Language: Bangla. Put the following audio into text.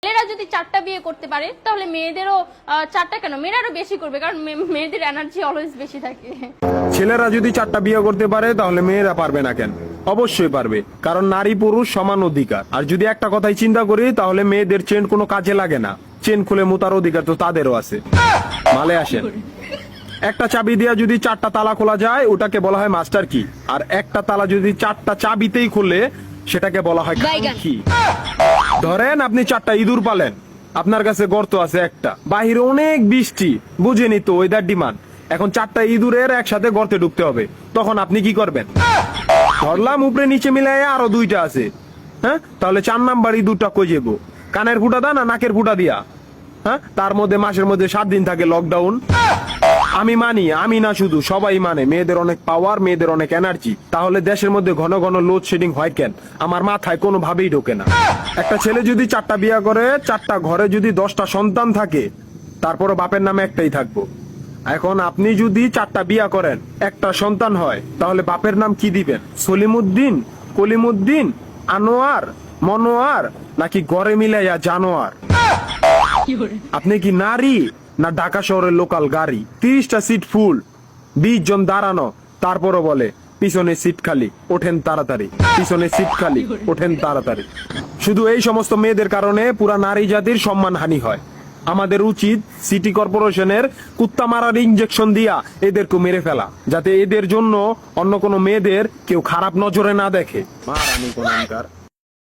ছেলেরা যদি 4টা বিয়ে করতে পারে তাহলে মেয়েদেরও 4টা কেন, মেয়েরা আরো বেশি করবে, কারণ মেয়েদের এনার্জি অলওয়েজ বেশি থাকে। ছেলেরা যদি 4টা বিয়ে করতে পারে তাহলে মেয়েরা পারবে না কেন? অবশ্যই পারবে, কারণ নারী পুরুষ সমান অধিকার। আর যদি একটা কথাই চিন্তা করি তাহলে মেয়েদের চেন কোনো কাজে লাগে না, চেন খুলে মুতার অধিকার তো তাদেরও আছে। মালে আসেন, একটা চাবি দিয়া যদি 4টা তালা খোলা যায় ওটাকে বলা হয় মাস্টার কি, আর একটা তালা যদি 4টা চাবিতেই খুলে সেটাকে বলা হয় কি। ধরেন আপনি 4টা ইঁদুর পালেন, আপনার কাছে গর্ত আছে একটা, বাহিরে অনেক বৃষ্টি, বুঝেনি তো ওয়েদার ডিমান্ড। এখন 4টা ইঁদুরের একসাথে গর্তে ঢুকতে হবে, তখন আপনি কি করবেন? ধরলাম উপরে নিচে মিলাই আরো 2টা আছে, হ্যাঁ, তাহলে 4 নাম্বার ইঁদুরটা কই যাবো? কানের ফুটা দা না নাকের ফুটা দিয়া? হ্যাঁ, তার মধ্যে মাসের মধ্যে 7 দিন থাকে লকডাউন। আমি মানি, আমি না শুধু সবাই মানে, মেয়েদের অনেক পাওয়ার, মেয়েদের অনেক এনার্জি। তাহলে দেশের মধ্যে ঘন ঘন লোডশেডিং হয় কেন? আমার মাথায় কোনো ভাবেই ঢোকে না। একটা ছেলে যদি 4টা বিয়ে করে, 4টা ঘরে যদি 10টা সন্তান থাকে, তারপরও বাপের নামে একটাই থাকবো। এখন আপনি যদি 4টা বিয়ে করেন, একটা সন্তান হয়, তাহলে বাপের নাম কি দিবেন? সলিমুদ্দিন, কলিমুদ্দিন, আনোয়ার, মনোয়ার, নাকি গড়ে মিলাইয়া জানোয়ার? আপনি কি নারী না ঢাকা শহরের লোকাল গাড়ি? 30টা সিট ফুল, 20 জন দাঁড়ানো, তারপরও বলে পিছনে সিট খালি, ওঠেন তাড়াতাড়ি, পিছনে সিট খালি, ওঠেন তাড়াতাড়ি। শুধু এই সমস্ত মেয়েদের কারণে পুরা নারী জাতির সম্মানহানি হয়। আমাদের উচিত সিটি কর্পোরেশনের কুত্তা মারার ইনজেকশন দিয়া এদেরকে মেরে ফেলা, যাতে এদের জন্য অন্য কোনো মেয়েদের কেউ খারাপ নজরে না দেখে। মারানি কোনকার।